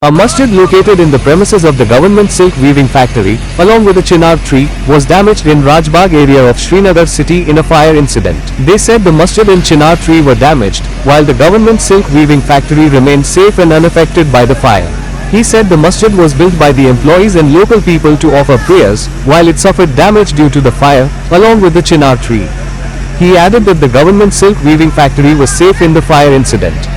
A masjid located in the premises of the government silk weaving factory, along with a chinar tree, was damaged in Rajbagh area of Srinagar city in a fire incident. They said the masjid and chinar tree were damaged, while the government silk weaving factory remained safe and unaffected by the fire. He said the masjid was built by the employees and local people to offer prayers, while it suffered damage due to the fire, along with the chinar tree. He added that the government silk weaving factory was safe in the fire incident.